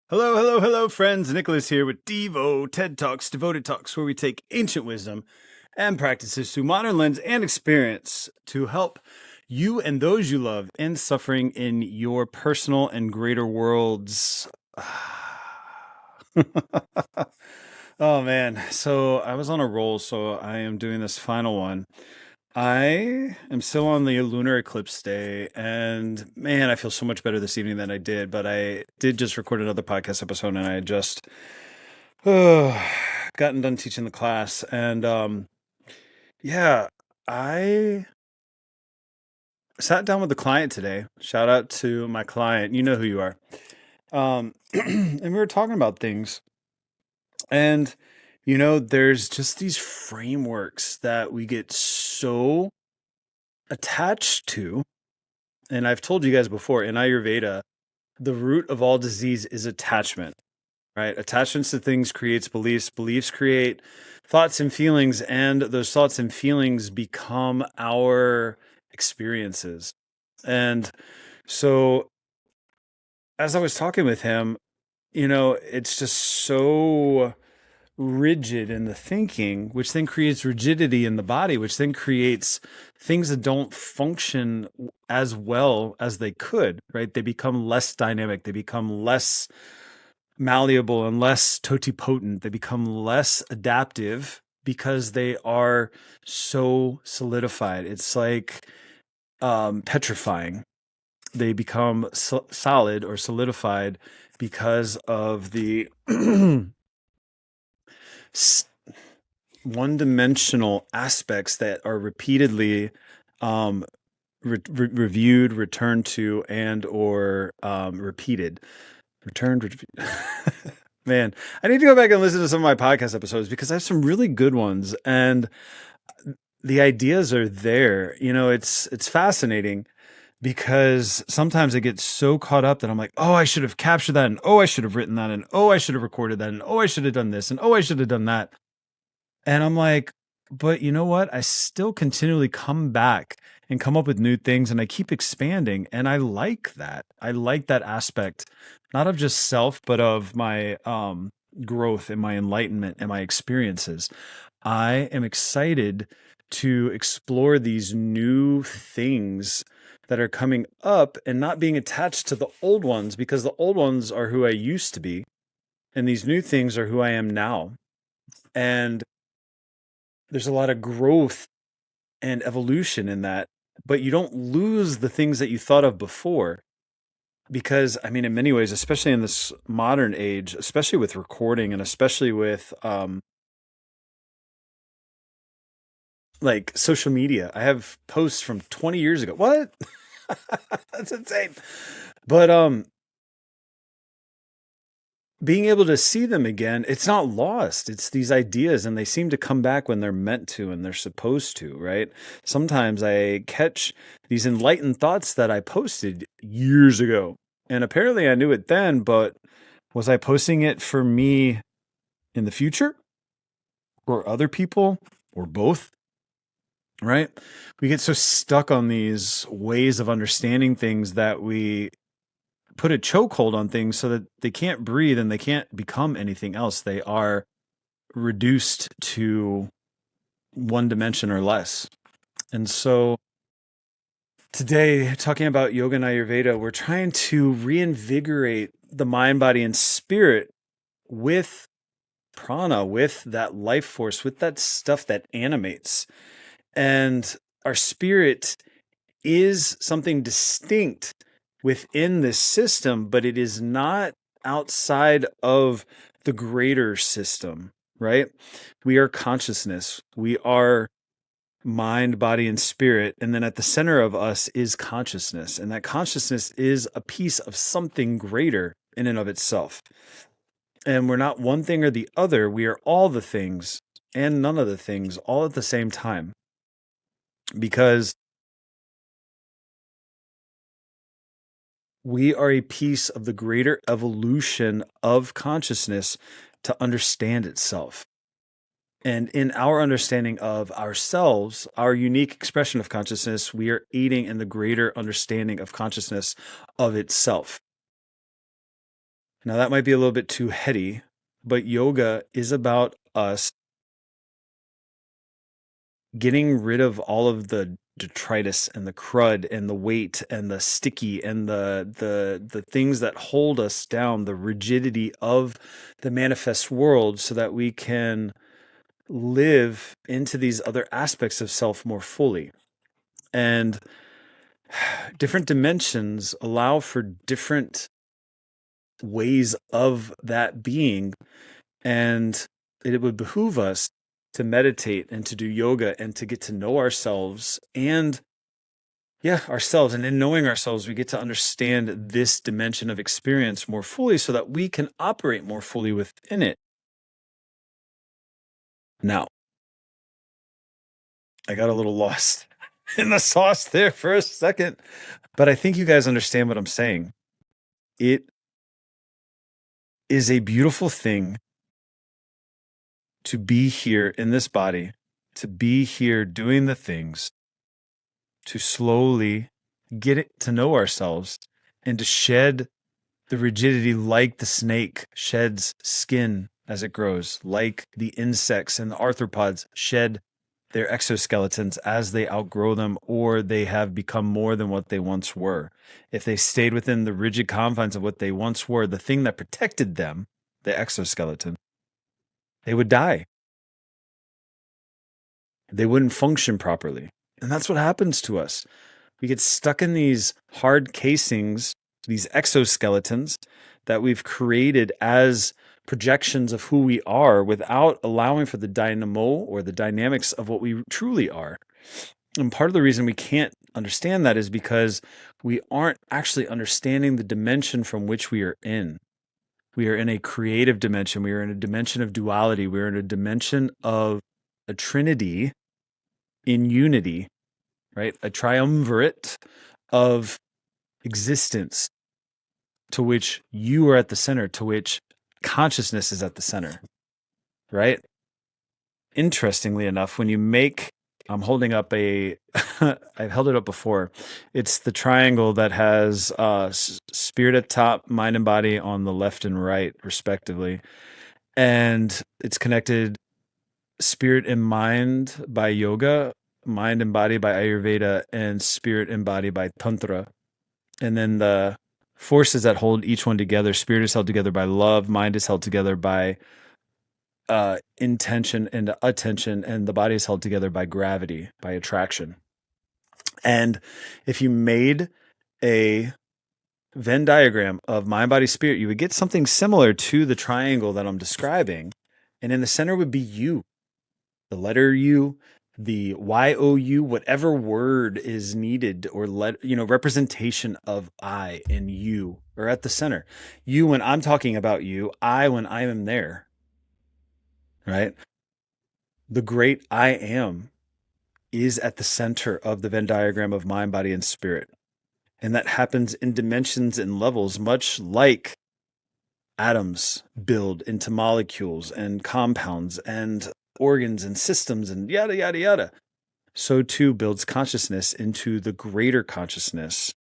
Hello, hello, hello, friends. Nicholas here with DIVO, TED Talks, Devoted Talks, where we take ancient wisdom and practices through modern lens and experience to help you and those you love end suffering in your personal and greater worlds. Oh man, so I was on a roll, so I am doing this final one. I am still on the lunar eclipse day, and man, I feel so much better this evening than I did. But I did just record another podcast episode, and I had just uh, gotten done teaching the class, and yeah, I sat down with the client today. Shout out to my client, you know who you are. And we were talking about things, and there's just these frameworks that we get so attached to. And I've told you guys before, in Ayurveda, the root of all disease is attachment, right? Attachments to things creates beliefs. Beliefs create thoughts and feelings, and those thoughts and feelings become our experiences. And so as I was talking with him, it's just so rigid in the thinking, which then creates rigidity in the body, which then creates things that don't function as well as they could, right? They become less dynamic, they become less malleable and less totipotent, they become less adaptive because they are so solidified. It's like petrifying. They become solid or solidified because of the one-dimensional aspects that are repeatedly um, reviewed, returned to, and or repeated. Man, I need to go back and listen to some of my podcast episodes because I have some really good ones, and the ideas are there. It's fascinating because sometimes I get so caught up that I'm like, oh, I should have captured that, and oh, I should have written that, and oh, I should have recorded that, and oh, I should have done this, and oh, I should have done that. And I'm like, but you know what? I still continually come back and come up with new things, and I keep expanding. And I like that. I like that aspect, not of just self, but of my growth and my enlightenment and my experiences. I am excited to explore these new things that are coming up and not being attached to the old ones, because the old ones are who I used to be. And these new things are who I am now. And there's a lot of growth and evolution in that, but you don't lose the things that you thought of before. Because, I mean, in many ways, especially in this modern age, especially with recording and especially with like social media, I have posts from 20 years ago. What? That's insane. But being able to see them again, it's not lost. It's these ideas, and they seem to come back when they're meant to and they're supposed to, right? Sometimes I catch these enlightened thoughts that I posted years ago. And apparently I knew it then, but was I posting it for me in the future or other people or both? Right? We get so stuck on these ways of understanding things that we put a chokehold on things so that they can't breathe and they can't become anything else. They are reduced to one dimension or less. And so today, talking about yoga and Ayurveda, we're trying to reinvigorate the mind, body, and spirit with prana, with that life force, with that stuff that animates. And our spirit is something distinct within this system, but it is not outside of the greater system, right? We are consciousness. We are mind, body, and spirit. And then at the center of us is consciousness. And that consciousness is a piece of something greater in and of itself. And we're not one thing or the other. We are all the things and none of the things all at the same time. Because we are a piece of the greater evolution of consciousness to understand itself. And in our understanding of ourselves, our unique expression of consciousness, we are aiding in the greater understanding of consciousness of itself. Now, that might be a little bit too heady, but yoga is about us getting rid of all of the detritus and the crud and the weight and the sticky and the things that hold us down, the rigidity of the manifest world, so that we can live into these other aspects of self more fully. And different dimensions allow for different ways of that being. And it would behoove us to meditate and to do yoga and to get to know ourselves and ourselves. And in knowing ourselves, we get to understand this dimension of experience more fully so that we can operate more fully within it. Now, I got a little lost in the sauce there for a second, but I think you guys understand what I'm saying. It is a beautiful thing to be here in this body, to be here doing the things, to slowly get it to know ourselves and to shed the rigidity like the snake sheds skin as it grows, like the insects and the arthropods shed their exoskeletons as they outgrow them or they have become more than what they once were. If they stayed within the rigid confines of what they once were, the thing that protected them, the exoskeleton, they would die. They wouldn't function properly. And that's what happens to us. We get stuck in these hard casings, these exoskeletons that we've created as projections of who we are without allowing for the dynamo or the dynamics of what we truly are. And part of the reason we can't understand that is because we aren't actually understanding the dimension from which we are in. We are in a creative dimension. We are in a dimension of duality. We are in a dimension of a trinity in unity, right? A triumvirate of existence to which you are at the center, to which consciousness is at the center, right? Interestingly enough, when you make, I'm holding up a, I've held it up before. It's the triangle that has spirit at top, mind and body on the left and right, respectively. And it's connected spirit and mind by yoga, mind and body by Ayurveda, and spirit and body by Tantra. And then the forces that hold each one together, spirit is held together by love, mind is held together by intention and attention, and the body is held together by gravity, by attraction. And if you made a Venn diagram of mind, body, spirit, you would get something similar to the triangle that I'm describing. And in the center would be you, the letter U, the YOU, whatever word is needed or representation of I and you are at the center. You when I'm talking about you, I when I am there, right? The great I am is at the center of the Venn diagram of mind, body, and spirit. And that happens in dimensions and levels, much like atoms build into molecules and compounds and organs and systems and yada, yada, yada. So too builds consciousness into the greater consciousness,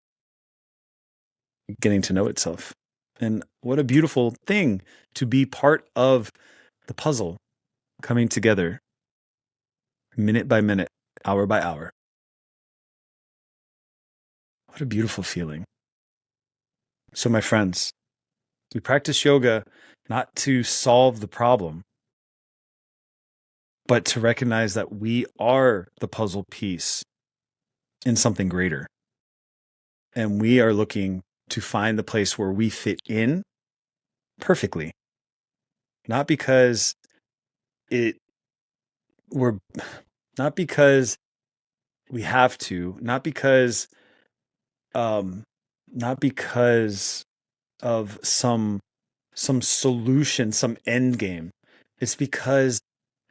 getting to know itself. And what a beautiful thing to be part of the puzzle coming together minute by minute, hour by hour. What a beautiful feeling. So, my friends, we practice yoga not to solve the problem, but to recognize that we are the puzzle piece in something greater. And we are looking to find the place where we fit in perfectly. Not because we're not because we have to, not because of some solution, some end game. It's because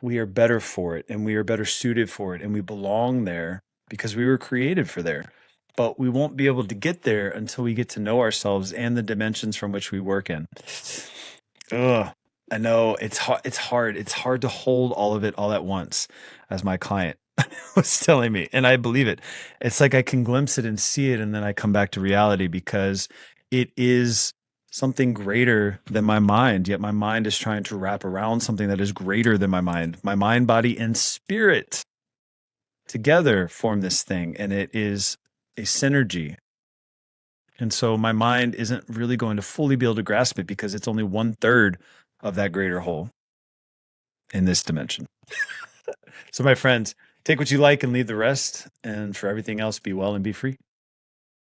we are better for it and we are better suited for it and we belong there because we were created for there. But we won't be able to get there until we get to know ourselves and the dimensions from which we work in. Ugh. I know it's hard. It's hard to hold all of it all at once, as my client was telling me, and I believe it. It's like I can glimpse it and see it, and then I come back to reality because it is something greater than my mind, yet my mind is trying to wrap around something that is greater than my mind. My mind, body, and spirit together form this thing, and it is a synergy. And so my mind isn't really going to fully be able to grasp it because it's only one third of that greater whole in this dimension. So, my friends, take what you like and leave the rest. And for everything else, be well and be free.